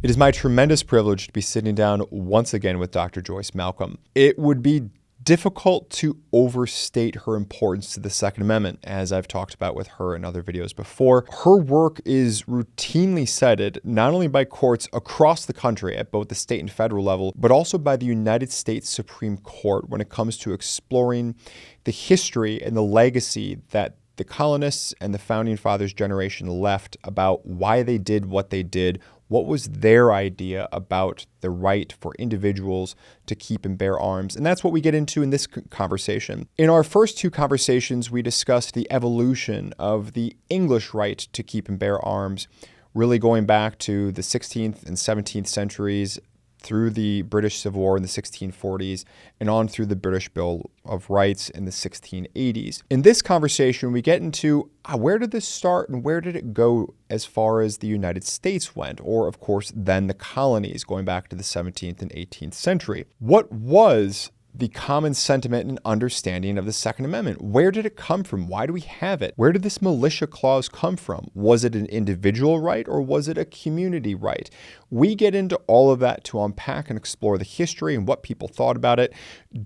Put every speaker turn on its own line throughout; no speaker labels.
It is my tremendous privilege to be sitting down once again with Dr. Joyce Malcolm. It would be difficult to overstate her importance to the Second Amendment, as I've talked about with her in other videos before. Her work is routinely cited not only by courts across the country at both the state and federal level, but also by the United States Supreme Court when it comes to exploring the history and the legacy that the colonists and the founding fathers generation left about why they did what they did. What was their idea about the right for individuals to keep and bear arms? And that's what we get into in this conversation. In our first two conversations, we discussed the evolution of the English right to keep and bear arms, really going back to the 16th and 17th centuries, through the British Civil War in the 1640s, and on through the British Bill of Rights in the 1680s. In this conversation, we get into where did this start and where did it go as far as the United States went, or of course, then the colonies, going back to the 17th and 18th century. What was the common sentiment and understanding of the Second Amendment? Where did it come from? Why do we have it? Where did this militia clause come from? Was it an individual right or was it a community right? We get into all of that to unpack and explore the history and what people thought about it.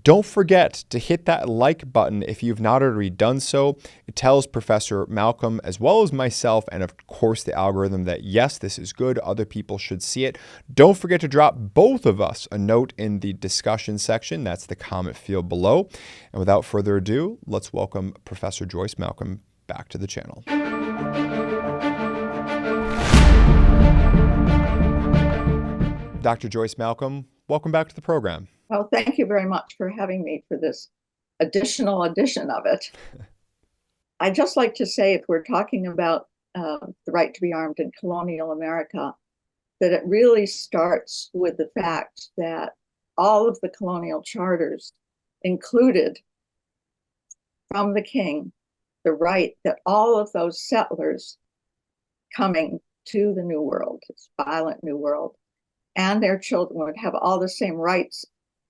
Don't forget to hit that like button if you've not already done so. It tells Professor Malcolm, as well as myself, and of course the algorithm, that yes, this is good. Other people should see it. Don't forget to drop both of us a note in the discussion section. That's the comment field below. And without further ado, let's welcome Professor Joyce Malcolm back to the channel. Dr. Joyce Malcolm, welcome back to the program.
Well, thank you very much for having me for this additional edition of it. I'd just like to say, if we're talking about the right to be armed in colonial America, that it really starts with the fact that all of the colonial charters included from the king the right that all of those settlers coming to the New World, this violent New World, and their children would have all the same rights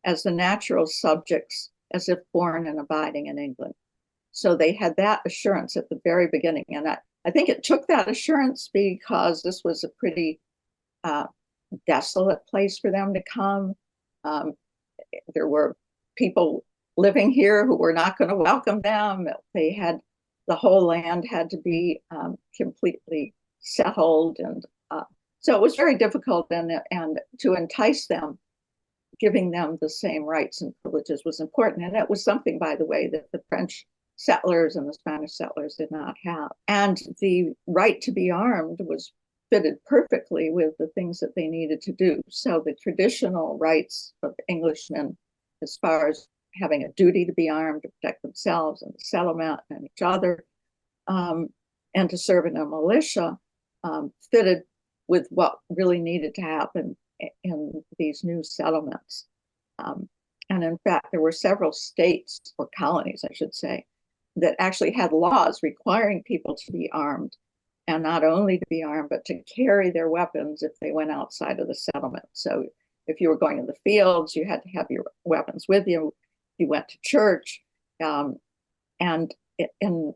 as the natural subjects as if born and abiding in England. So they had that assurance at the very beginning. And I think it took that assurance because this was a pretty desolate place for them to come. There were people living here who were not going to welcome them. They had, the whole land had to be completely settled. And so it was very difficult, and to entice them, giving them the same rights and privileges was important. And it was something, by the way, that the French settlers and the Spanish settlers did not have. And the right to be armed was fitted perfectly with the things that they needed to do. So the traditional rights of Englishmen, as far as having a duty to be armed to protect themselves and the settlement and each other, and to serve in a militia, fitted with what really needed to happen in these new settlements. And in fact, there were several states, or colonies, I should say, that actually had laws requiring people to be armed, and not only to be armed, but to carry their weapons if they went outside of the settlement. So if you were going in the fields, you had to have your weapons with you. You went to church, and in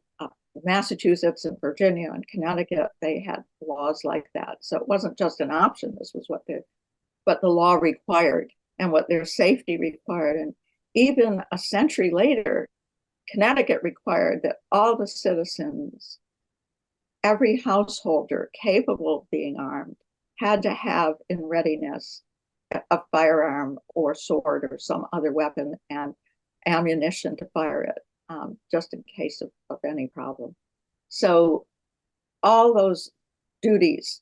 Massachusetts and Virginia and Connecticut, they had laws like that. So it wasn't just an option. This was what the law required and what their safety required. And even a century later, Connecticut required that all the citizens, every householder capable of being armed, had to have in readiness a firearm or sword or some other weapon and ammunition to fire it, just in case of any problem. So all those duties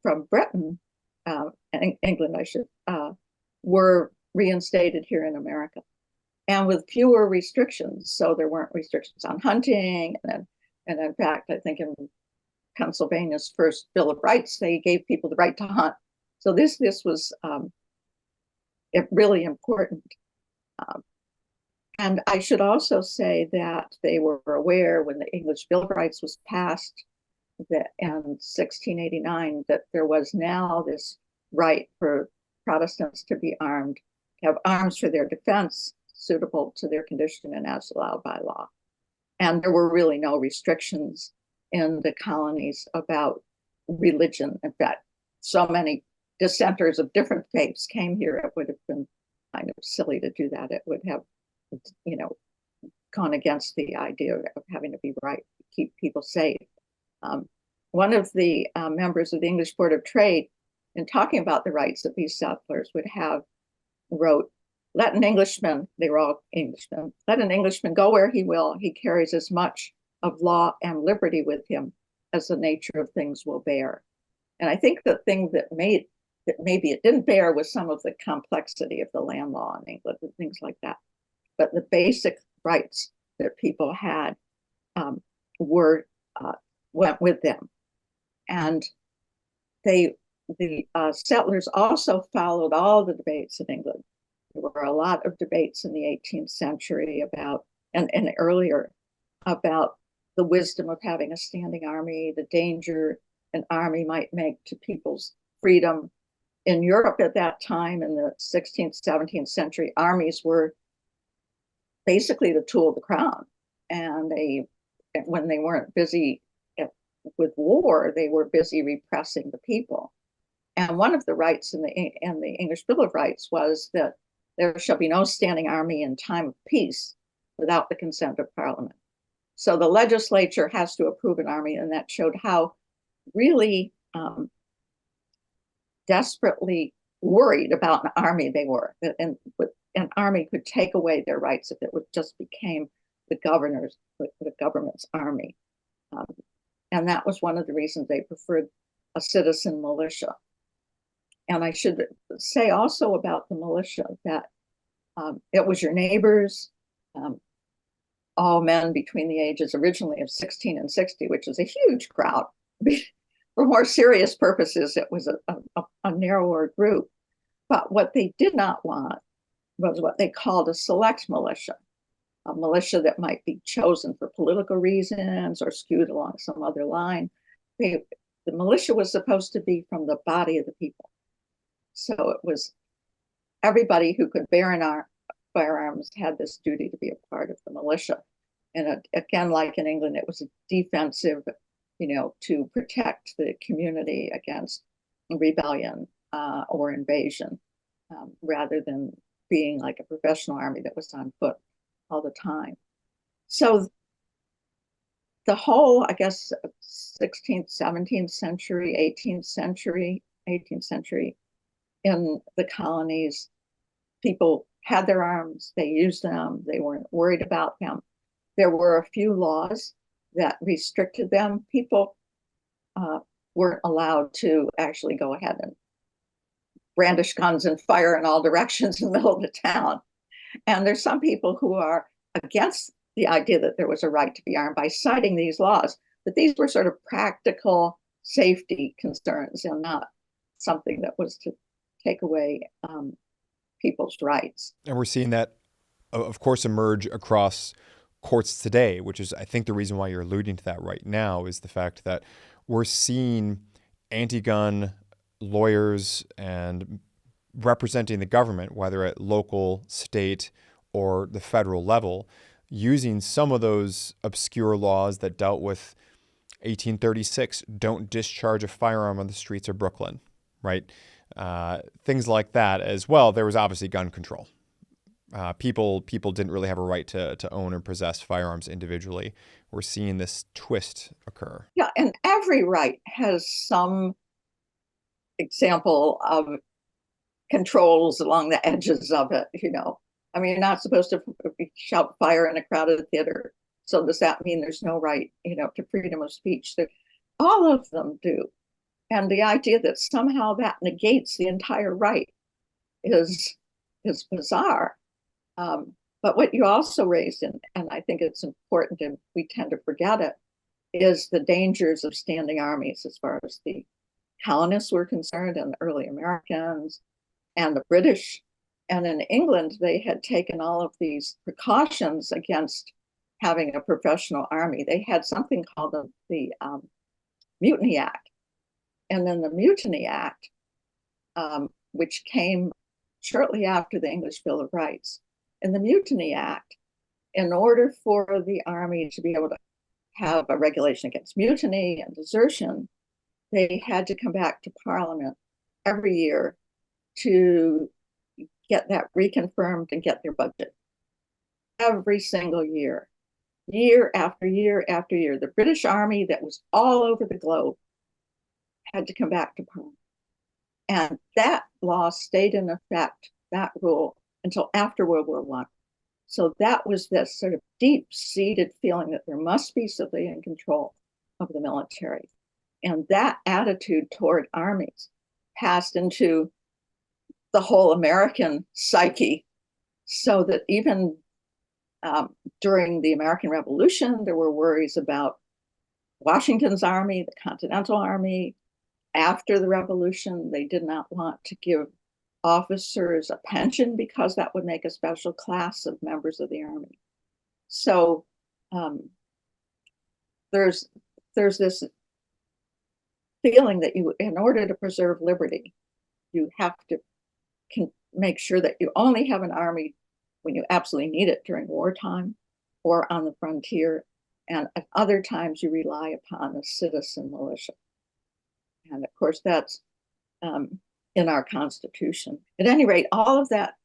from Britain, and England, I should, were reinstated here in America, and with fewer restrictions. So there weren't restrictions on hunting, and in fact, I think in Pennsylvania's first Bill of Rights, they gave people the right to hunt. So this was really important. And I should also say that they were aware when the English Bill of Rights was passed that in 1689, that there was now this right for Protestants to be armed, to have arms for their defense suitable to their condition and as allowed by law. And there were really no restrictions in the colonies about religion. In fact, so many dissenters of different faiths came here, it would have been kind of silly to do that. It would have, you know, gone against the idea of having to be right, keep people safe. One of the members of the English Board of Trade, in talking about the rights that these settlers would have, wrote, "Let an Englishman," they were all Englishmen, "let an Englishman go where he will, he carries as much of law and liberty with him as the nature of things will bear." And I think the thing that maybe it didn't bear was some of the complexity of the land law in England and things like that. But the basic rights that people had went with them. And the settlers also followed all the debates in England. There were a lot of debates in the 18th century about, and earlier, about the wisdom of having a standing army, the danger an army might make to people's freedom. In Europe at that time, in the 16th, 17th century, armies were basically the tool of the crown. And when they weren't busy with war, they were busy repressing the people. And one of the rights in the English Bill of Rights was that there shall be no standing army in time of peace without the consent of Parliament. So the legislature has to approve an army, and that showed how really desperately worried about an army they were. And an army could take away their rights if it just became the government's army. And that was one of the reasons they preferred a citizen militia. And I should say also about the militia that it was your neighbors, all men between the ages originally of 16 and 60, which is a huge crowd. For more serious purposes, it was a narrower group. But what they did not want was what they called a select militia, a militia that might be chosen for political reasons or skewed along some other line. The militia was supposed to be from the body of the people. So it was everybody who could bear firearms had this duty to be a part of the militia. And again, like in England, it was a defensive, to protect the community against rebellion or invasion, rather than being like a professional army that was on foot all the time. So the whole, I guess, 16th, 17th century, 18th century in the colonies, people had their arms, they used them, they weren't worried about them. There were a few laws that restricted them. People weren't allowed to actually go ahead and brandish guns and fire in all directions in the middle of the town. And there's some people who are against the idea that there was a right to be armed by citing these laws, but these were sort of practical safety concerns and not something that was to take away people's rights.
And we're seeing that, of course, emerge across courts today, which is, I think, the reason why you're alluding to that right now is the fact that we're seeing anti-gun lawyers and representing the government, whether at local, state, or the federal level, using some of those obscure laws that dealt with 1836, don't discharge a firearm on the streets of Brooklyn, right? Things like that as well. There was obviously gun control. People didn't really have a right to own or possess firearms individually. We're seeing this twist occur.
Yeah, and every right has some example of controls along the edges of it, I mean, you're not supposed to shout fire in a crowded theater. So does that mean there's no right, to freedom of speech? All of them do. And the idea that somehow that negates the entire right is bizarre. But what you also raised, and I think it's important and we tend to forget it, is the dangers of standing armies as far as the colonists were concerned and the early Americans and the British. And in England, they had taken all of these precautions against having a professional army. They had something called the Mutiny Act. And then the Mutiny Act, which came shortly after the English Bill of Rights. In the Mutiny Act, in order for the army to be able to have a regulation against mutiny and desertion, they had to come back to Parliament every year to get that reconfirmed and get their budget. Every single year, year after year after year. The British Army that was all over the globe had to come back to Parliament. And that law stayed in effect, that rule, until after World War I. So that was this sort of deep-seated feeling that there must be civilian control of the military. And that attitude toward armies passed into the whole American psyche, so that even during the American Revolution, there were worries about Washington's army, the Continental Army. After the Revolution, they did not want to give officers a pension because that would make a special class of members of the army. So there's this feeling that you, in order to preserve liberty, you have to make sure that you only have an army when you absolutely need it during wartime or on the frontier, and at other times you rely upon a citizen militia. And of course, that's in our Constitution. At any rate, all of that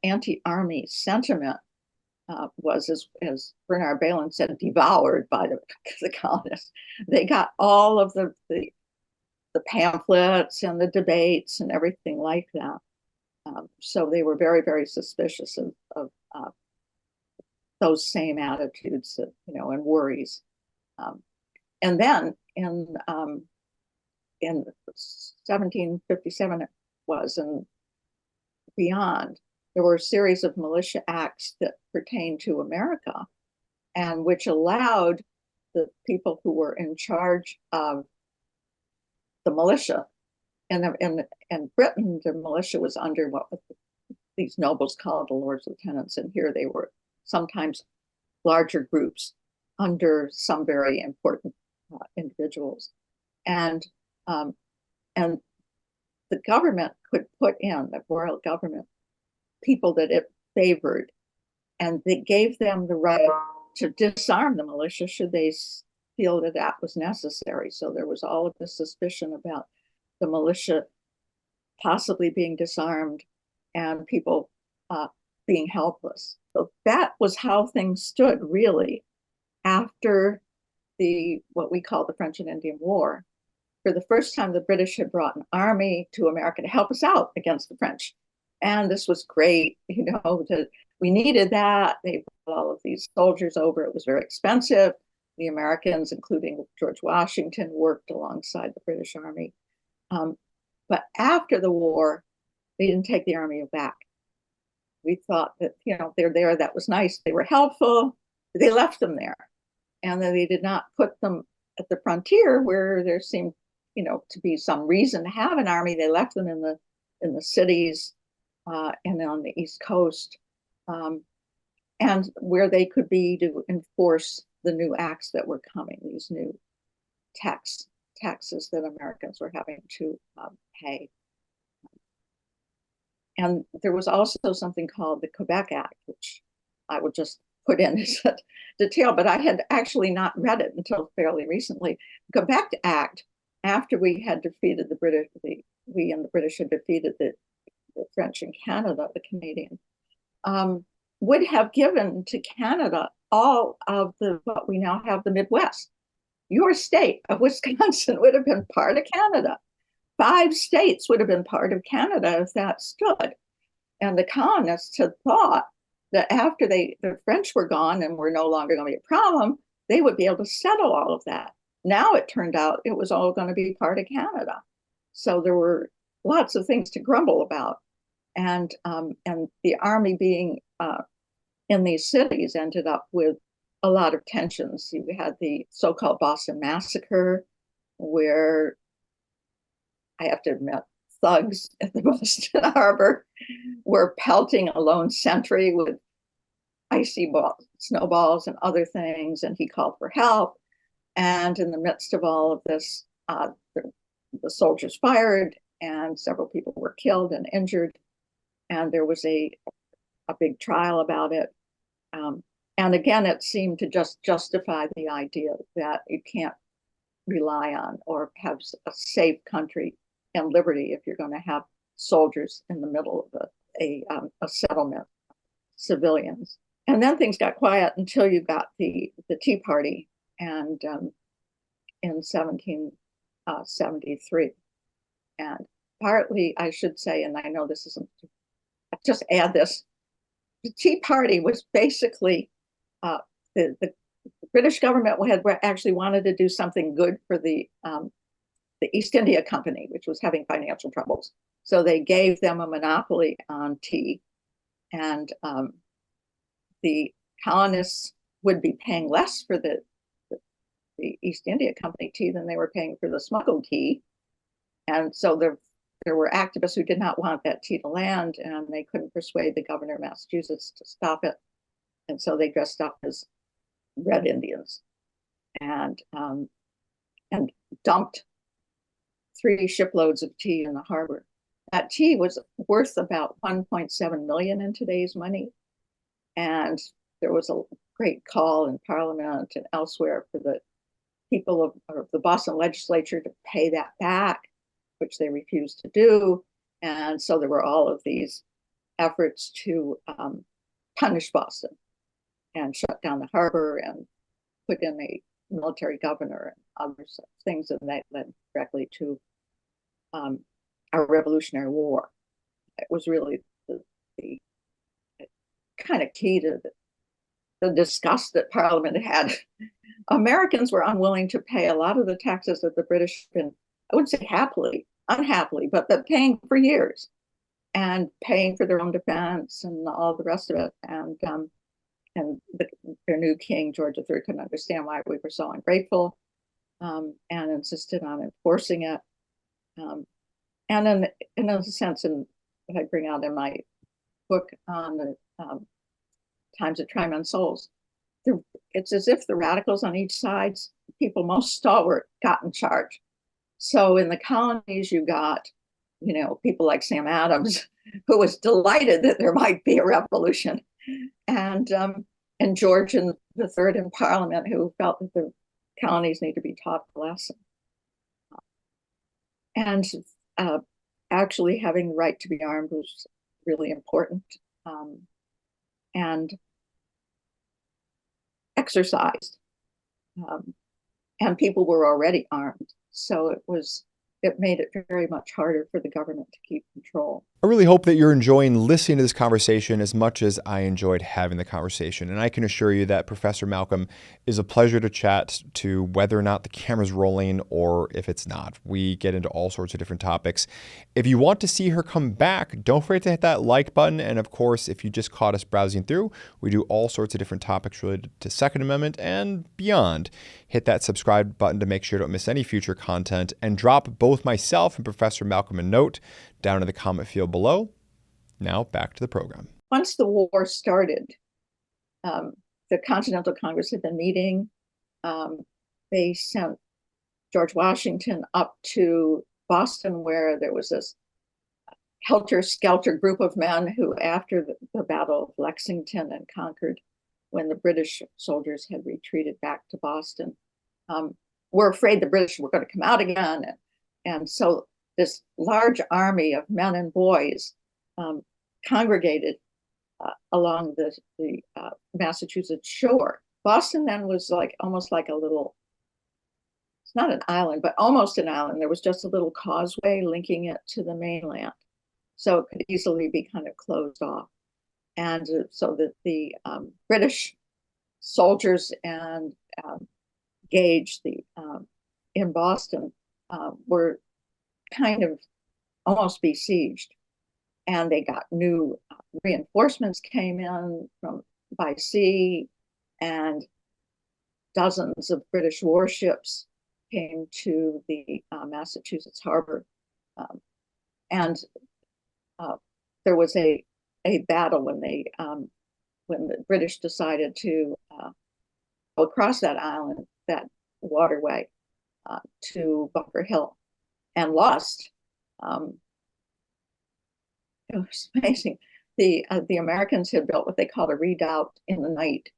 anti-army sentiment was, as Bernard Bailyn said, devoured by the colonists. They got all of the pamphlets and the debates and everything like that. So they were very, very suspicious of those same attitudes, that, and worries. And then in 1757 it was, and beyond, there were a series of militia acts that pertained to America, and which allowed the people who were in charge of the militia, and in Britain, the militia was under what these nobles called the Lords Lieutenants, and here they were sometimes larger groups under some very important individuals, and the government could put in, the royal government, people that it favored, and they gave them the right to disarm the militia should they feel that that was necessary. So there was all of this suspicion about the militia possibly being disarmed and people being helpless. So that was how things stood, really, after what we call the French and Indian War. For the first time, the British had brought an army to America to help us out against the French. And this was great, we needed that. They brought all of these soldiers over. It was very expensive. The Americans, including George Washington, worked alongside the British Army. But after the war, they didn't take the army back. We thought that, they're there, that was nice. They were helpful. They left them there. And then they did not put them at the frontier where there seemed, to be some reason to have an army. They left them in the cities and on the East Coast, and where they could be to enforce the new acts that were coming, these new taxes that Americans were having to pay. And there was also something called the Quebec Act, which I would just put in as a detail, but I had actually not read it until fairly recently. The Quebec Act, after we had defeated the British, we and the British had defeated the French in Canada, the Canadians, would have given to Canada all of what we now have, the Midwest. Your state of Wisconsin would have been part of Canada. 5 states would have been part of Canada if that stood. And the colonists had thought that after the French were gone and were no longer going to be a problem, they would be able to settle all of that. Now it turned out it was all going to be part of Canada. So there were lots of things to grumble about. And the army being in these cities ended up with a lot of tensions. You had the so-called Boston Massacre, where, I have to admit, thugs at the Boston Harbor were pelting a lone sentry with icy snowballs and other things, and he called for help. And in the midst of all of this, the soldiers fired, and several people were killed and injured. And there was a big trial about it. And again, it seemed to just justify the idea that you can't rely on or have a safe country and liberty if you're going to have soldiers in the middle of a settlement, civilians. And then things got quiet until you got the Tea Party, and in 1773. And partly, I should say, and I know this isn't, just add this, the Tea Party was basically the British government had actually wanted to do something good for the East India Company, which was having financial troubles. So they gave them a monopoly on tea, and the colonists would be paying less for the East India Company tea than they were paying for the smuggled tea. And so there were activists who did not want that tea to land, and they couldn't persuade the governor of Massachusetts to stop it. And so they dressed up as Red Indians and dumped 3 shiploads of tea in the harbor. That tea was worth about 1.7 million in today's money. And there was a great call in Parliament and elsewhere for the people of the Boston legislature to pay that back, which they refused to do. And so there were all of these efforts to punish Boston and shut down the harbor and put in a military governor and other things, and that led directly to our Revolutionary War. It was really the kind of key to the disgust that Parliament had. Americans were unwilling to pay a lot of the taxes that the British had been, I wouldn't say unhappily, but paying for years, and paying for their own defense and all the rest of it. And their new king, George III, couldn't understand why we were so ungrateful, and insisted on enforcing it. And in a sense, in what I bring out in my book on the Times of Time and Souls, it's as if the radicals on each side, people most stalwart, got in charge. So in the colonies, you got, people like Sam Adams, who was delighted that there might be a revolution, and George III in Parliament, who felt that the colonies need to be taught a lesson. And actually having the right to be armed was really important, and exercised. And people were already armed. So it made it very much harder for the government to keep control.
I really hope that you're enjoying listening to this conversation as much as I enjoyed having the conversation. And I can assure you that Professor Malcolm is a pleasure to chat to, whether or not the camera's rolling or if it's not. We get into all sorts of different topics. If you want to see her come back, don't forget to hit that like button. And of course, if you just caught us browsing through, we do all sorts of different topics related to Second Amendment and beyond. Hit that subscribe button to make sure you don't miss any future content, and drop both myself and Professor Malcolm a note down in the comment field below. Now back to the program.
Once the war started, the Continental Congress had been meeting. They sent George Washington up to Boston, where there was this helter-skelter group of men who, after the Battle of Lexington and Concord, when the British soldiers had retreated back to Boston, were afraid the British were going to come out again. And so this large army of men and boys congregated along the Massachusetts shore. Boston then was almost like a little, it's not an island, but almost an island. There was just a little causeway linking it to the mainland. So it could easily be kind of closed off. And so that the British soldiers and Gage in Boston were kind of almost besieged, and they got new reinforcements came in by sea, and dozens of British warships came to the Massachusetts harbor, and there was a battle when the British decided to go across that island, that waterway, to Bunker Hill, and lost. It was amazing. The Americans had built what they called a redoubt in the night,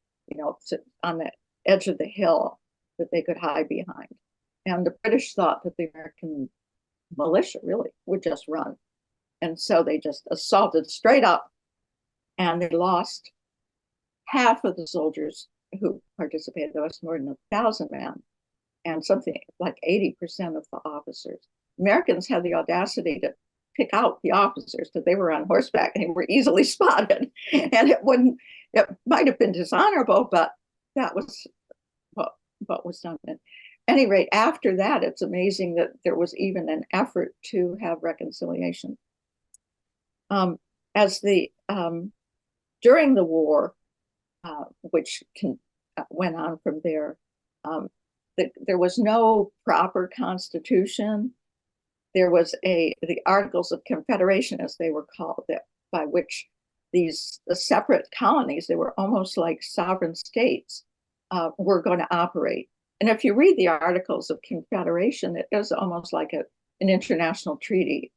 on the edge of the hill that they could hide behind. And the British thought that the American militia really would just run. And so they just assaulted straight up, and they lost half of the soldiers who participated. There was more than 1,000 men, and something like 80% of the officers. Americans had the audacity to pick out the officers because they were on horseback and they were easily spotted. And it might have been dishonorable, but that was what was done. At any rate, after that, it's amazing that there was even an effort to have reconciliation. During the war, which went on from there, there was no proper constitution. There was the Articles of Confederation, as they were called, by which the separate colonies, they were almost like sovereign states, were going to operate. And if you read the Articles of Confederation, it is almost like an international treaty.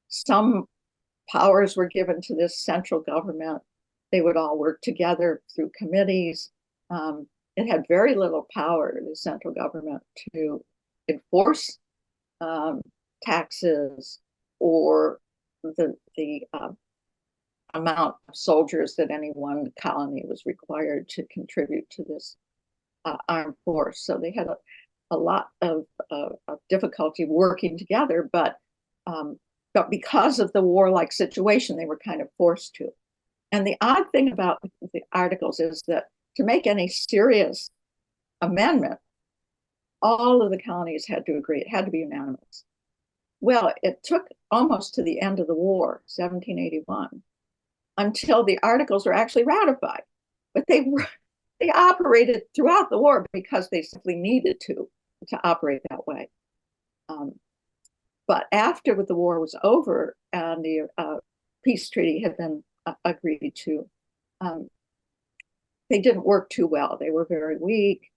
Some powers were given to this central government. They would all work together through committees. It had very little power, the central government, to enforce taxes or the amount of soldiers that any one colony was required to contribute to this armed force. So they had a lot of difficulty working together, but because of the warlike situation, they were kind of forced to. And the odd thing about the Articles is that to make any serious amendment, all of the colonies had to agree. It had to be unanimous. Well, it took almost to the end of the war, 1781, until the Articles were actually ratified. But they operated throughout the war because they simply needed to operate that way. But after the war was over and the peace treaty had been agreed to, they didn't work too well. They were very weak.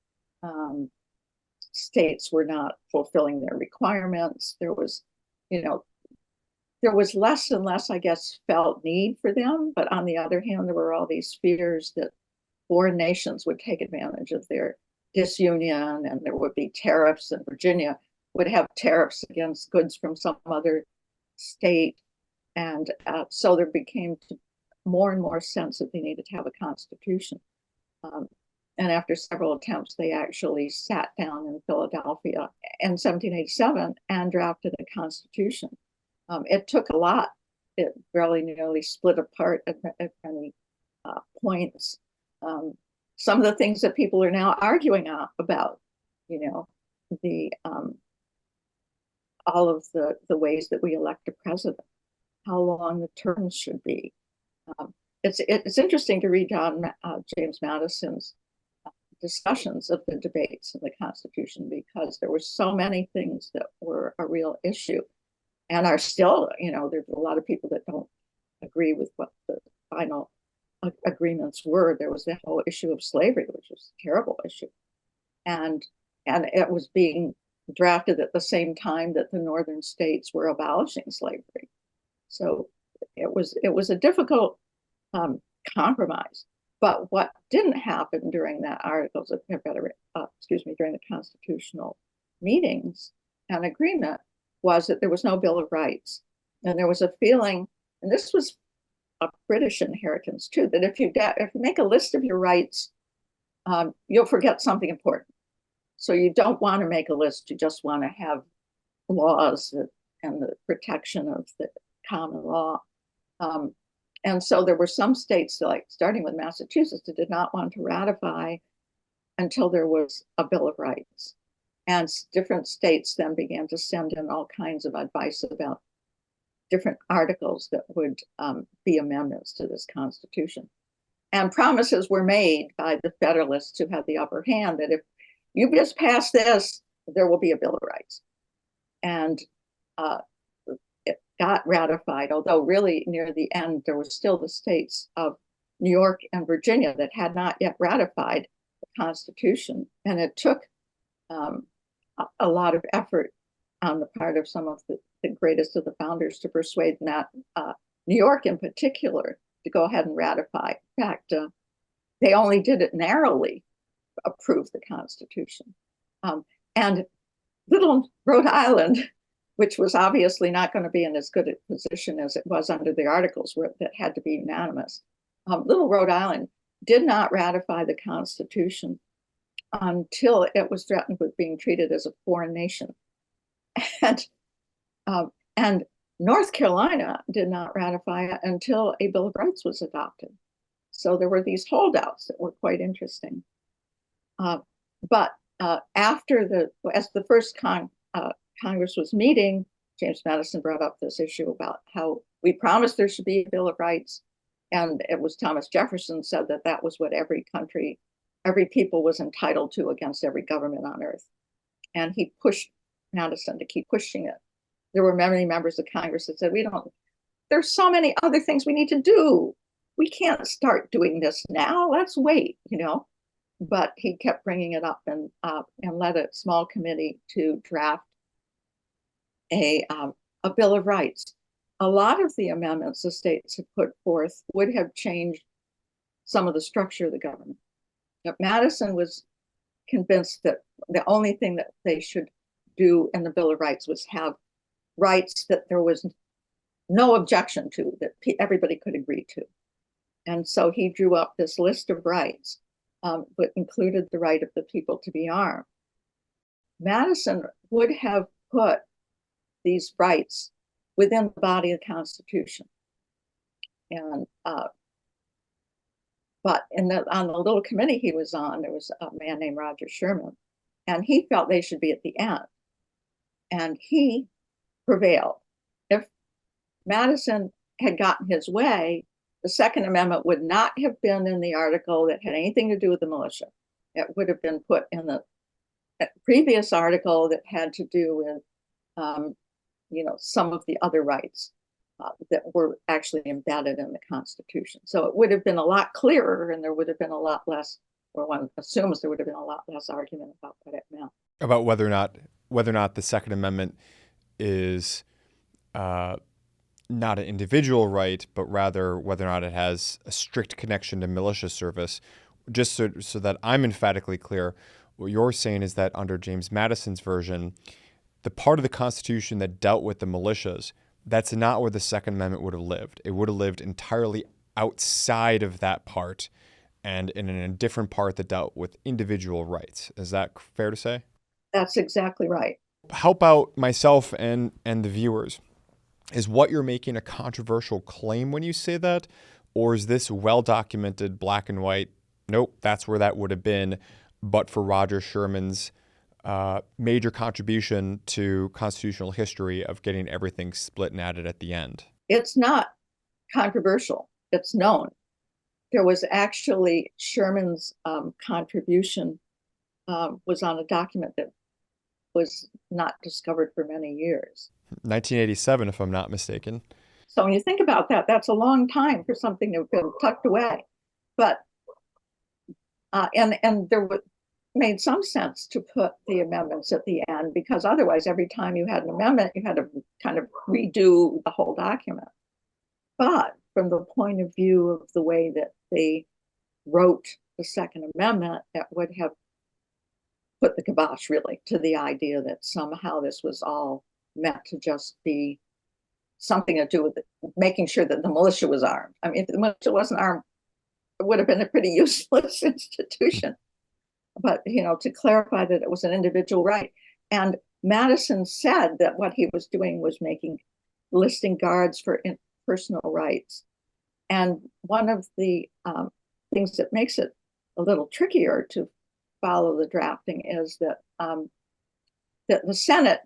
States were not fulfilling their requirements. There was less and less, I guess, felt need for them. But on the other hand, there were all these fears that foreign nations would take advantage of their disunion, and there would be tariffs, and Virginia would have tariffs against goods from some other state. And so there became more and more sense that they needed to have a constitution. And after several attempts, they actually sat down in Philadelphia in 1787 and drafted a constitution. It took a lot. It really nearly split apart at many points. Some of the things that people are now arguing about, all of the ways that we elect a president, how long the terms should be. It's interesting to read John James Madison's discussions of the debates in the Constitution, because there were so many things that were a real issue and are still, there's a lot of people that don't agree with what the final agreements were. There was the whole issue of slavery, which was a terrible issue. And it was being drafted at the same time that the northern states were abolishing slavery. So it was a difficult compromise. But what didn't happen during that Articles of Confederation, during the constitutional meetings and agreement, was that there was no Bill of Rights. And there was a feeling, and this was a British inheritance too, that if you make a list of your rights, you'll forget something important. So you don't want to make a list, you just want to have laws and the protection of the common law. And so there were some states, like starting with Massachusetts, that did not want to ratify until there was a Bill of Rights. And different states then began to send in all kinds of advice about different articles that would be amendments to this Constitution. And promises were made by the Federalists, who had the upper hand, that if you just pass this, there will be a Bill of Rights. And it got ratified, although really near the end, there were still the states of New York and Virginia that had not yet ratified the Constitution. And it took a lot of effort on the part of some of the greatest of the founders to persuade New York in particular to go ahead and ratify. In fact, they only did it narrowly, approve the Constitution. And little Rhode Island which was obviously not going to be in as good a position as it was under the Articles, where that had to be unanimous. Little Rhode Island did not ratify the Constitution until it was threatened with being treated as a foreign nation. And North Carolina did not ratify it until a Bill of Rights was adopted. So there were these holdouts that were quite interesting. But after as the first Congress was meeting, James Madison brought up this issue about how we promised there should be a Bill of Rights. And it was Thomas Jefferson said that that was what every country, every people was entitled to against every government on earth. And he pushed Madison to keep pushing it. There were many members of Congress that said, there's so many other things we need to do. We can't start doing this now. Let's wait, But he kept bringing it up and led a small committee to draft a Bill of Rights. A lot of the amendments the states had put forth would have changed some of the structure of the government. But Madison was convinced that the only thing that they should do in the Bill of Rights was have rights that there was no objection to, that everybody could agree to. And so he drew up this list of rights, but included the right of the people to be armed. Madison would have put these rights within the body of the Constitution. And but on the little committee he was on, there was a man named Rodger Sherman, and he felt they should be at the end. And he prevailed. If Madison had gotten his way, the Second Amendment would not have been in the article that had anything to do with the militia. It would have been put in the previous article that had to do with, some of the other rights that were actually embedded in the Constitution. So it would have been a lot clearer, and there would have been a lot less, or one assumes there would have been a lot less argument about what it meant.
About whether or not the Second Amendment is not an individual right, but rather whether or not it has a strict connection to militia service. Just so that I'm emphatically clear, what you're saying is that under James Madison's version, the part of the Constitution that dealt with the militias, that's not where the Second Amendment would have lived. It would have lived entirely outside of that part and in a different part that dealt with individual rights. Is that fair to say?
That's exactly right.
Help out myself and the viewers. Is what you're making a controversial claim when you say that? Or is this well-documented, black and white? Nope, that's where that would have been, but for Rodger Sherman's major contribution to constitutional history of getting everything split and added at the end.
It's not controversial. It's known. There was actually Sherman's contribution was on a document that was not discovered for many years.
1987, if I'm not mistaken.
So when you think about that, that's a long time for something to have been tucked away. But and there made some sense to put the amendments at the end, because otherwise every time you had an amendment, you had to kind of redo the whole document. But from the point of view of the way that they wrote the Second Amendment, that would have put the kibosh really to the idea that somehow this was all meant to just be something to do with making sure that the militia was armed. I mean, if the militia wasn't armed, it would have been a pretty useless institution. But, to clarify that it was an individual right. And Madison said that what he was doing was listing guards for personal rights. And one of the things that makes it a little trickier to follow the drafting is that that the Senate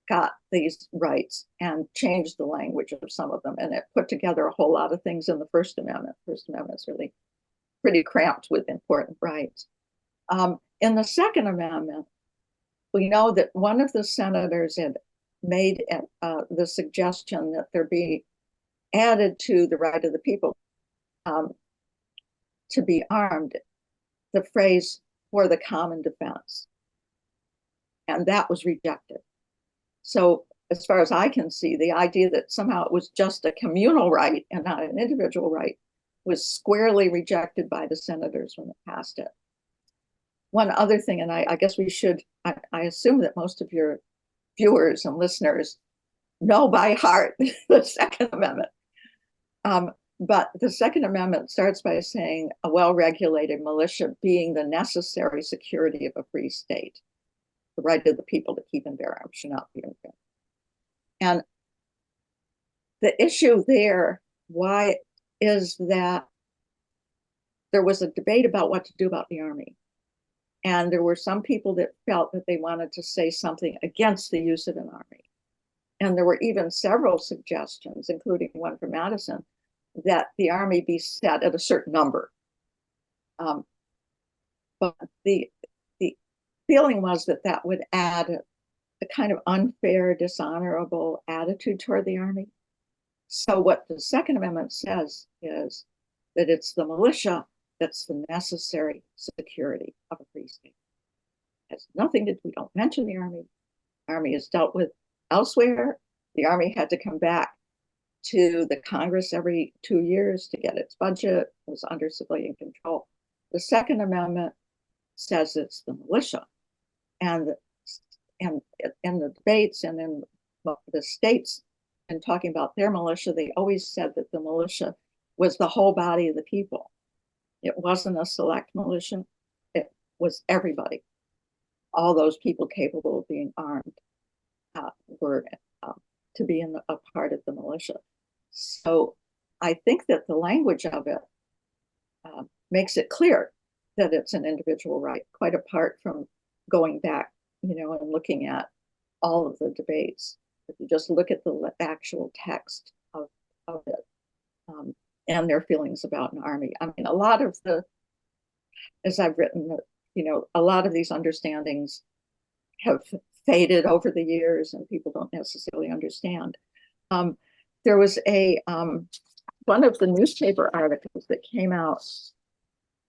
got these rights and changed the language of some of them, and it put together a whole lot of things in the First Amendment. First Amendment's really pretty cramped with important rights. In the Second Amendment, we know that one of the senators had made the suggestion that there be added to the right of the people to be armed the phrase "for the common defense," and that was rejected. So as far as I can see, the idea that somehow it was just a communal right and not an individual right was squarely rejected by the senators when it passed it. One other thing, and I guess we should, I assume that most of your viewers and listeners know by heart the Second Amendment. But the Second Amendment starts by saying a well-regulated militia being the necessary security of a free state, the right of the people to keep and bear arms should not be infringed. And the issue there, why, is that there was a debate about what to do about the Army. And there were some people that felt that they wanted to say something against the use of an Army. And there were even several suggestions, including one from Madison, that the Army be set at a certain number. But the feeling was that that would add a kind of unfair, dishonorable attitude toward the Army. So what the Second Amendment says is that it's the militia that's the necessary security of a free state. It has nothing to do, we don't mention the Army. Army is dealt with elsewhere. The Army had to come back to the Congress every 2 years to get its budget. It was under civilian control. The Second Amendment says it's the militia. And in the debates and in the states and talking about their militia, they always said that the militia was the whole body of the people. It wasn't a select militia. It was everybody. All those people capable of being armed were to be a part of the militia. So I think that the language of it makes it clear that it's an individual right, quite apart from going back, and looking at all of the debates. If you just look at the actual text of it and their feelings about an army. I mean, a lot of as I've written, a lot of these understandings have faded over the years and people don't necessarily understand. There was one of the newspaper articles that came out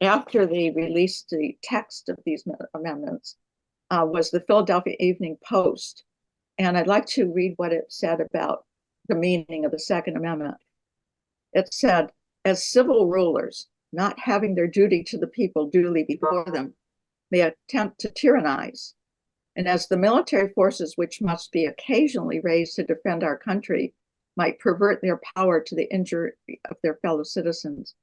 after they released the text of these amendments was the Philadelphia Evening Post. And I'd like to read what it said about the meaning of the Second Amendment. It said, as civil rulers, not having their duty to the people duly before them, may attempt to tyrannize. And as the military forces, which must be occasionally raised to defend our country, might pervert their power to the injury of their fellow citizens,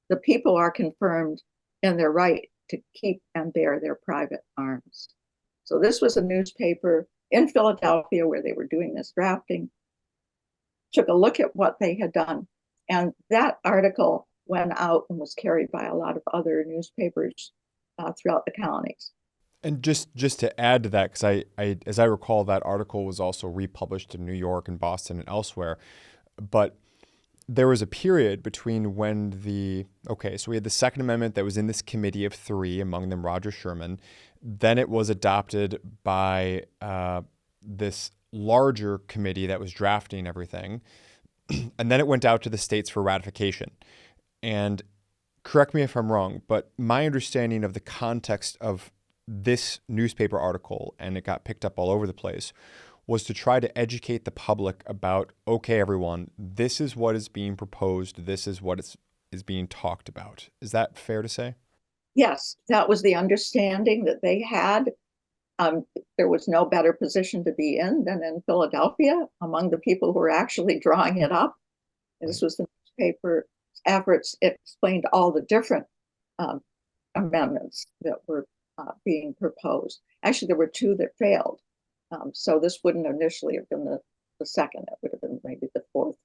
the people are confirmed in their right to keep and bear their private arms. So this was a newspaper in Philadelphia where they were doing this drafting, took a look at what they had done. And that article went out and was carried by a lot of other newspapers throughout the colonies.
And just to add to that, because I as I recall, that article was also republished in New York and Boston and elsewhere. But there was a period between when so we had the Second Amendment that was in this committee of three, among them Rodger Sherman. Then it was adopted by this larger committee that was drafting everything. And then it went out to the states for ratification. And correct me if I'm wrong, but my understanding of the context of this newspaper article, and it got picked up all over the place, was to try to educate the public about, okay, everyone, this is what is being proposed. This is what is being talked about. Is that fair to say?
Yes, that was the understanding that they had. There was no better position to be in than in Philadelphia among the people who were actually drawing it up. And this was the newspaper efforts. It explained all the different amendments that were being proposed. Actually, there were two that failed. So this wouldn't initially have been the second. It would have been maybe the fourth.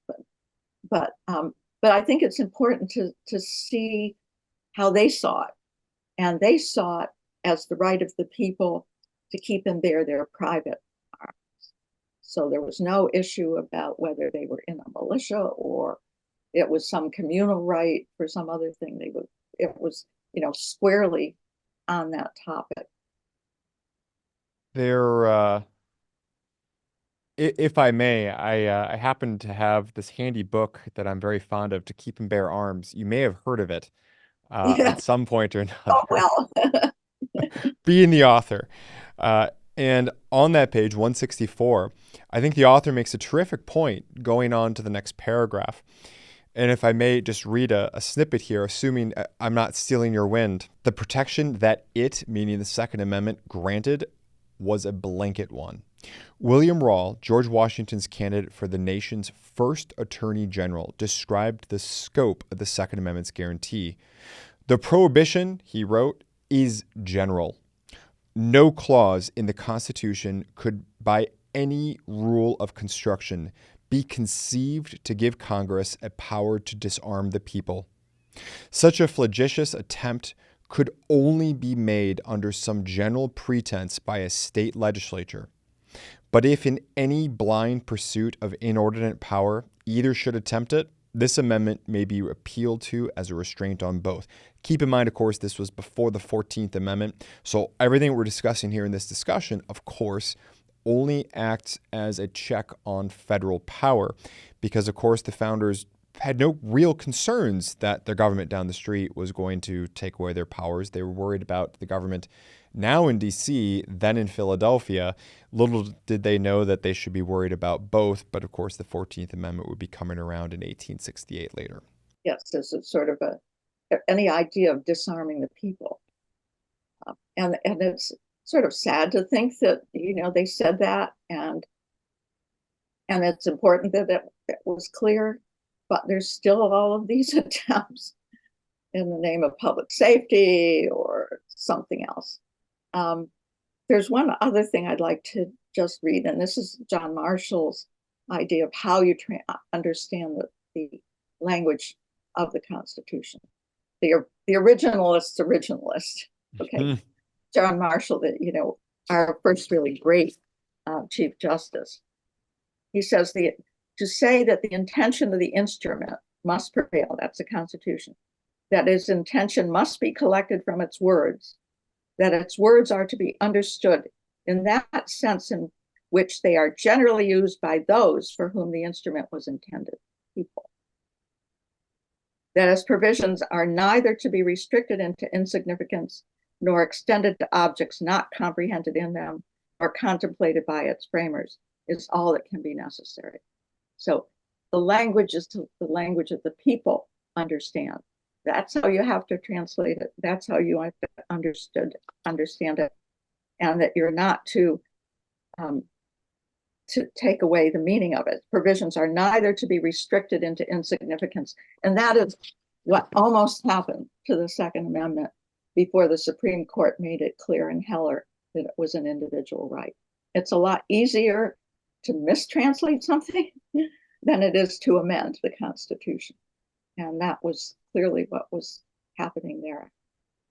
But I think it's important to see how they saw it. And they saw it as the right of the people to keep and bear their private arms. So there was no issue about whether they were in a militia or it was some communal right for some other thing. It was, squarely on that topic.
There, if I may, I happen to have this handy book that I'm very fond of, To Keep and Bear Arms. You may have heard of it at some point or another.
Oh, well.
Being the author. And on that page, 164, I think the author makes a terrific point going on to the next paragraph. And if I may just read a snippet here, assuming I'm not stealing your wind. The protection that it, meaning the Second Amendment, granted was a blanket one. William Rawle, George Washington's candidate for the nation's first Attorney General, described the scope of the Second Amendment's guarantee. The prohibition, he wrote, is general. No clause in the Constitution could, by any rule of construction, be conceived to give Congress a power to disarm the people. Such a flagitious attempt could only be made under some general pretense by a state legislature. But if in any blind pursuit of inordinate power either should attempt it, this amendment may be appealed to as a restraint on both. Keep in mind, of course, this was before the 14th Amendment. So everything we're discussing here in this discussion, of course, only acts as a check on federal power because, of course, the founders had no real concerns that their government down the street was going to take away their powers. They were worried about the government now in D.C., then in Philadelphia. Little did they know that they should be worried about both. But, of course, the 14th Amendment would be coming around in 1868 later.
Yes, this is sort of any idea of disarming the people. And it's sort of sad to think that, they said that, and it's important that it was clear, but there's still all of these attempts in the name of public safety or something else. There's one other thing I'd like to just read, and this is John Marshall's idea of how you understand the language of the Constitution. The originalist, okay? John Marshall, our first really great Chief Justice. He says to say that the intention of the instrument must prevail, that's the Constitution, that its intention must be collected from its words, that its words are to be understood in that sense in which they are generally used by those for whom the instrument was intended, people. That its provisions are neither to be restricted into insignificance nor extended to objects not comprehended in them or contemplated by its framers is all that can be necessary. So the language is the language of the people understand. That's how you have to translate it. That's how you have to understand it. And that you're not to take away the meaning of it. Provisions are neither to be restricted into insignificance. And that is what almost happened to the Second Amendment before the Supreme Court made it clear in Heller that it was an individual right. It's a lot easier to mistranslate something than it is to amend the Constitution. And that was clearly what was happening there.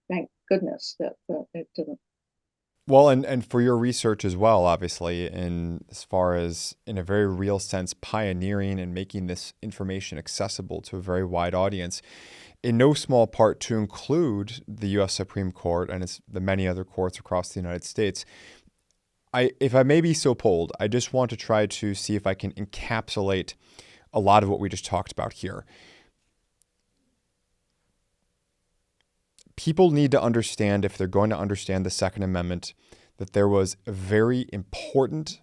Thank goodness that it didn't.
Well, and for your research as well, obviously, in as far as in a very real sense, pioneering and making this information accessible to a very wide audience, in no small part to include the U.S. Supreme Court and the many other courts across the United States. If I may be so bold, I just want to try to see if I can encapsulate a lot of what we just talked about here. People need to understand, if they're going to understand the Second Amendment, that there was a very important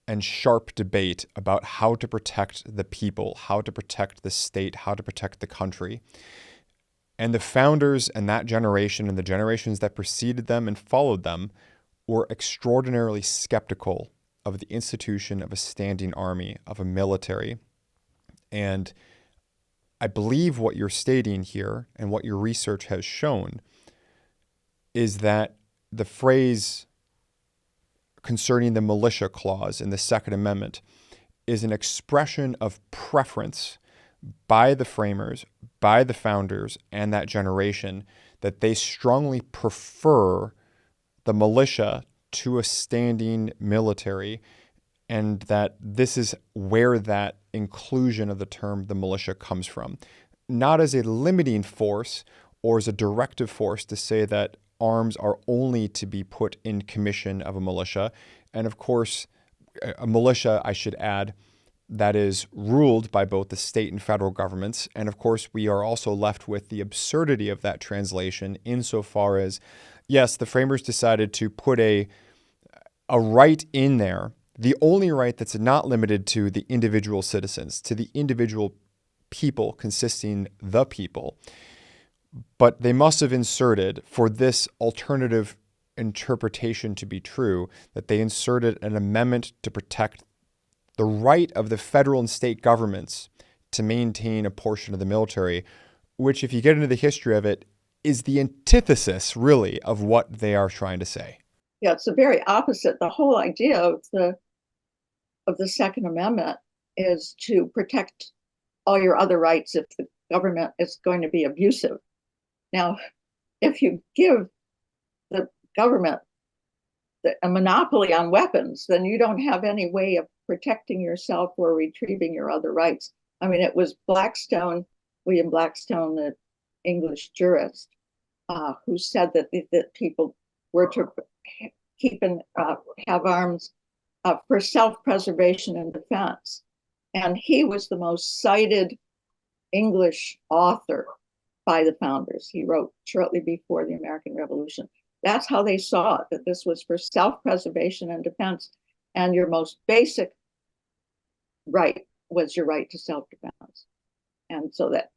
and sharp debate about how to protect the people, how to protect the state, how to protect the country. And the founders and that generation and the generations that preceded them and followed them were extraordinarily skeptical of the institution of a standing army, of a military. And I believe what you're stating here and what your research has shown is that the phrase concerning the militia clause in the Second Amendment is an expression of preference by the framers, by the founders, and that generation, that they strongly prefer the militia to a standing military, and that this is where that inclusion of the term the militia comes from. Not as a limiting force or as a directive force to say that arms are only to be put in commission of a militia. And of course, a militia, I should add, that is ruled by both the state and federal governments. And of course, we are also left with the absurdity of that translation insofar as, yes, the framers decided to put a right in there, the only right that's not limited to the individual citizens, to the individual people consisting the people. But they must have inserted for this alternative interpretation to be true, that they inserted an amendment to protect the right of the federal and state governments to maintain a portion of the military, which, if you get into the history of it, is the antithesis, really, of what they are trying to say.
Yeah, it's the very opposite. The whole idea of the Second Amendment is to protect all your other rights if the government is going to be abusive. Now, if you give the government a monopoly on weapons, then you don't have any way of protecting yourself or retrieving your other rights. I mean, it was Blackstone, William Blackstone, the English jurist, who said that people were to keep and have arms for self-preservation and defense. And he was the most cited English author by the founders. He wrote shortly before the American Revolution. That's how they saw it, that this was for self-preservation and defense. And your most basic right was your right to self-defense. And so that,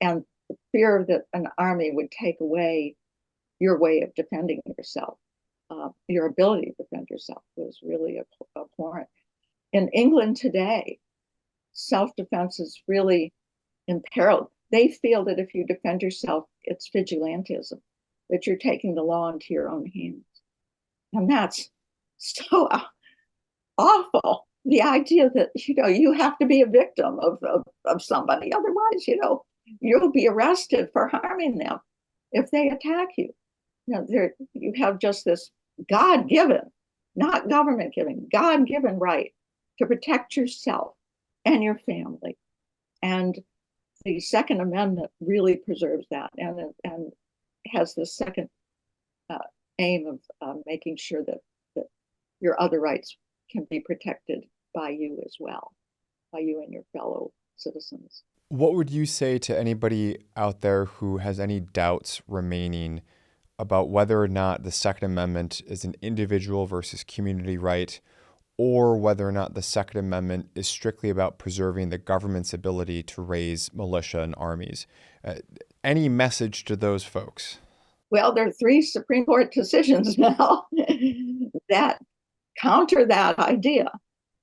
and the fear that an army would take away your way of defending yourself, your ability to defend yourself, was really abhorrent. In England today, self-defense is really imperiled. They feel that if you defend yourself, it's vigilantism, that you're taking the law into your own hands. And that's so awful. The idea that, you have to be a victim of somebody. Otherwise, you'll be arrested for harming them if they attack you. You have just this God-given, not government-given, God-given right to protect yourself and your family. And the Second Amendment really preserves that and has the second aim of making sure that your other rights can be protected by you as well, by you and your fellow citizens.
What would you say to anybody out there who has any doubts remaining about whether or not the Second Amendment is an individual versus community right, or whether or not the Second Amendment is strictly about preserving the government's ability to raise militia and armies? Any message to those folks?
Well, there are 3 Supreme Court decisions now that counter that idea.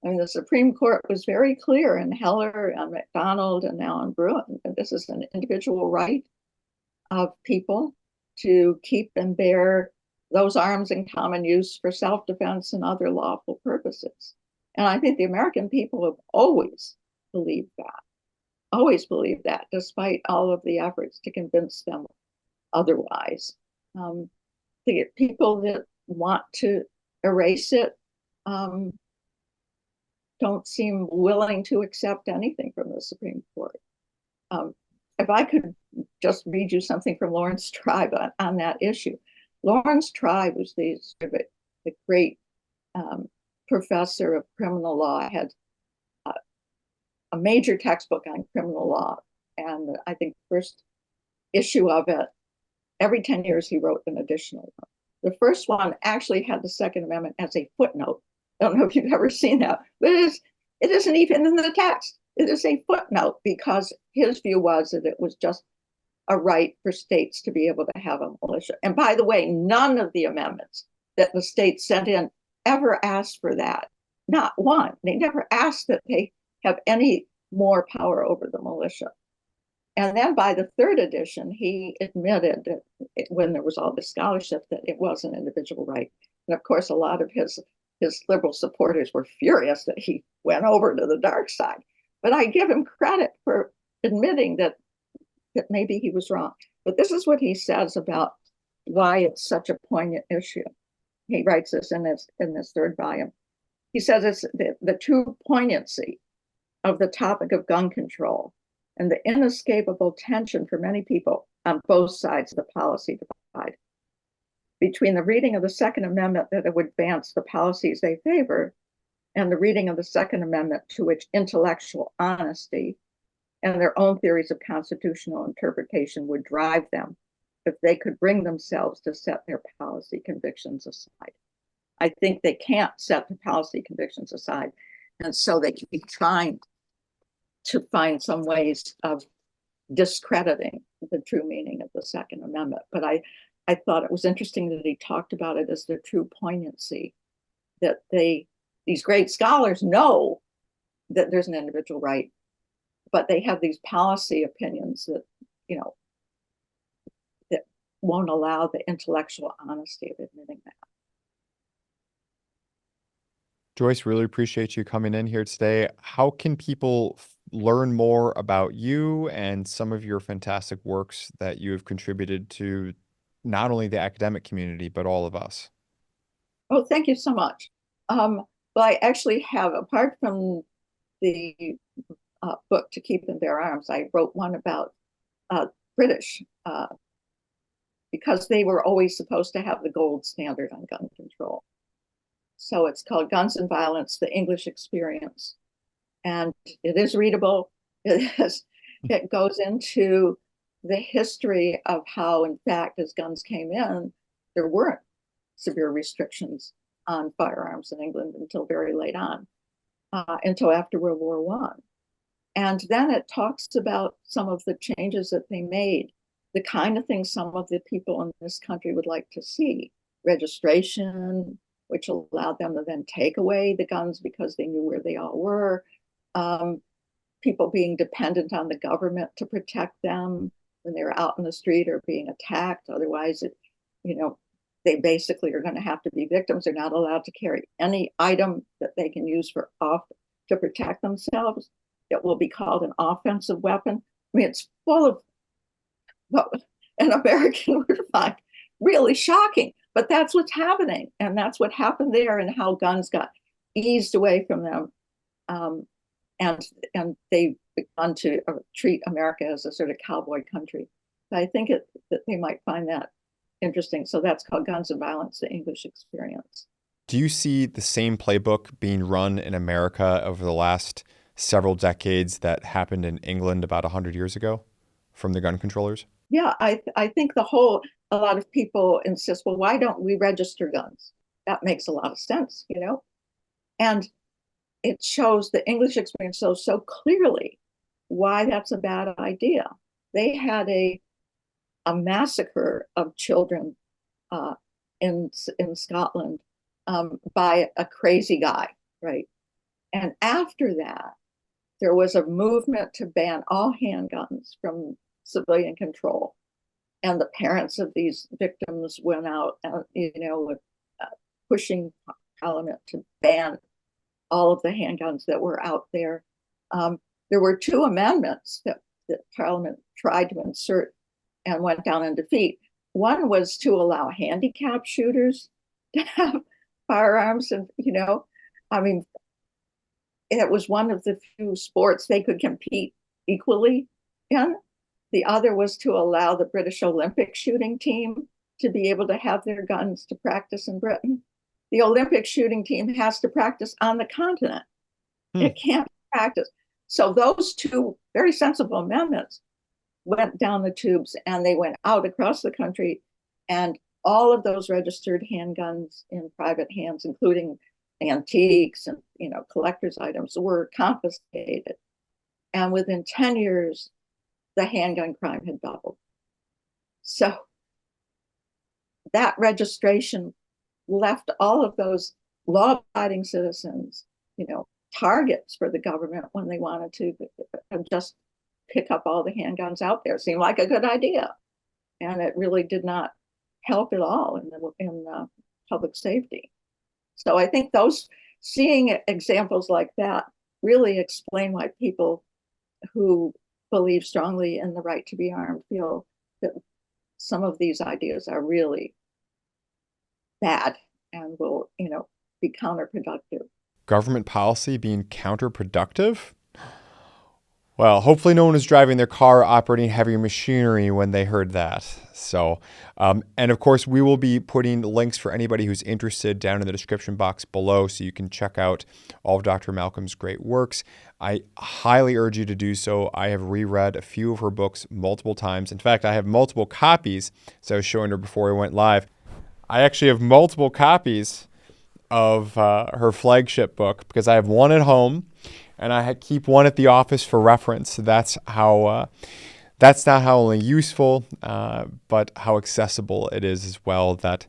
I mean, the Supreme Court was very clear in Heller and McDonald and now in Bruin that this is an individual right of people to keep and bear those arms in common use for self-defense and other lawful purposes. And I think the American people have always believed that, despite all of the efforts to convince them otherwise. The people that want to erase it don't seem willing to accept anything from the Supreme Court. If I could just read you something from Lawrence Tribe on that issue. Lawrence Tribe was the great professor of criminal law, had a major textbook on criminal law. And I think the first issue of it, every 10 years he wrote an additional one. The first one actually had the Second Amendment as a footnote. I don't know if you've ever seen that, but it isn't even in the text. It is a footnote because his view was that it was just a right for states to be able to have a militia. And by the way, none of the amendments that the states sent in ever asked for that. Not one. They never asked that they have any more power over the militia. And then by the 3rd edition, he admitted that when there was all this scholarship that it was an individual right. And of course, a lot of his liberal supporters were furious that he went over to the dark side. But I give him credit for admitting that maybe he was wrong. But this is what he says about why it's such a poignant issue. He writes this in this 3rd volume. He says it's the true poignancy of the topic of gun control and the inescapable tension for many people on both sides of the policy divide between the reading of the Second Amendment that it would advance the policies they favor and the reading of the Second Amendment to which intellectual honesty and their own theories of constitutional interpretation would drive them if they could bring themselves to set their policy convictions aside. I think they can't set the policy convictions aside, and so they keep trying to find some ways of discrediting the true meaning of the Second Amendment. But I thought it was interesting that he talked about it as the true poignancy, that these great scholars know that there's an individual right, but they have these policy opinions that, that won't allow the intellectual honesty of admitting that.
Joyce, really appreciate you coming in here today. How can people learn more about you and some of your fantastic works that you have contributed to not only the academic community, but all of us?
Oh, thank you so much. Well, I actually have, apart from the book To Keep and Bear Arms, I wrote one about British, because they were always supposed to have the gold standard on gun control. So it's called Guns and Violence, the English Experience. And it is readable. It goes into the history of how, in fact, as guns came in, there weren't severe restrictions on firearms in England until very late on, until after World War I. And then it talks about some of the changes that they made, the kind of things some of the people in this country would like to see. Registration, which allowed them to then take away the guns because they knew where they all were. People being dependent on the government to protect them when they were out in the street or being attacked. Otherwise, they basically are going to have to be victims. They're not allowed to carry any item that they can use to protect themselves. It will be called an offensive weapon. I mean, it's full of what an American would find really shocking, but that's what's happening. And that's what happened there, and how guns got eased away from them. And they've begun to treat America as a sort of cowboy country. But I think that they might find that interesting. So that's called Guns and Violence, the English Experience.
Do you see the same playbook being run in America over the last several decades that happened in England about 100 years ago from the gun controllers?
Yeah, I think a lot of people insist, well, why don't we register guns? That makes a lot of sense, And it shows, the English experience shows so clearly why that's a bad idea. They had a massacre of children in Scotland by a crazy guy, right? And after that, there was a movement to ban all handguns from civilian control. And the parents of these victims went out, with pushing Parliament to ban all of the handguns that were out there. There were two amendments that Parliament tried to insert and went down in defeat. One was to allow handicap shooters to have firearms, and it was one of the few sports they could compete equally in. The other was to allow the British Olympic shooting team to be able to have their guns to practice in Britain. The Olympic shooting team has to practice on the continent. It can't practice. So those two very sensible amendments went down the tubes, and they went out across the country, and all of those registered handguns in private hands, including antiques and collector's items, were confiscated. And within 10 years, the handgun crime had doubled. So that registration left all of those law-abiding citizens, targets for the government when they wanted to just pick up all the handguns out there. It seemed like a good idea, and it really did not help at all in public safety. So I think seeing examples like that really explain why people who believe strongly in the right to be armed feel that some of these ideas are really bad and will, be counterproductive.
Government policy being counterproductive? Well, hopefully no one was driving their car operating heavy machinery when they heard that. So, and of course, we will be putting links for anybody who's interested down in the description box below, so you can check out all of Dr. Malcolm's great works. I highly urge you to do so. I have reread a few of her books multiple times. In fact, I have multiple copies, as I was showing her before we went live. I actually have multiple copies of her flagship book because I have one at home, and I keep one at the office for reference. So that's how That's not how only useful, but how accessible it is as well, that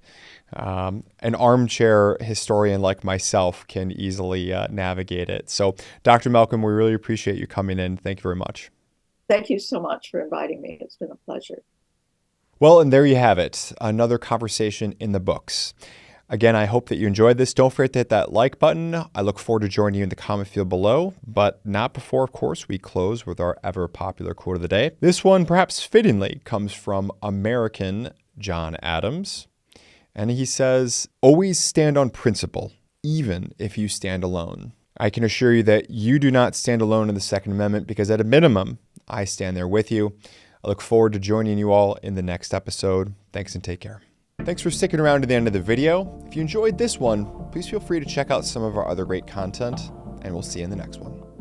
an armchair historian like myself can easily navigate it. So, Dr. Malcolm, we really appreciate you coming in. Thank you very much.
Thank you so much for inviting me. It's been a pleasure.
Well, and there you have it, another conversation in the books. Again, I hope that you enjoyed this. Don't forget to hit that like button. I look forward to joining you in the comment field below, but not before, of course, we close with our ever popular quote of the day. This one, perhaps fittingly, comes from American John Adams. And he says, "Always stand on principle, even if you stand alone." I can assure you that you do not stand alone in the Second Amendment, because at a minimum, I stand there with you. I look forward to joining you all in the next episode. Thanks and take care. Thanks for sticking around to the end of the video. If you enjoyed this one, please feel free to check out some of our other great content, and we'll see you in the next one.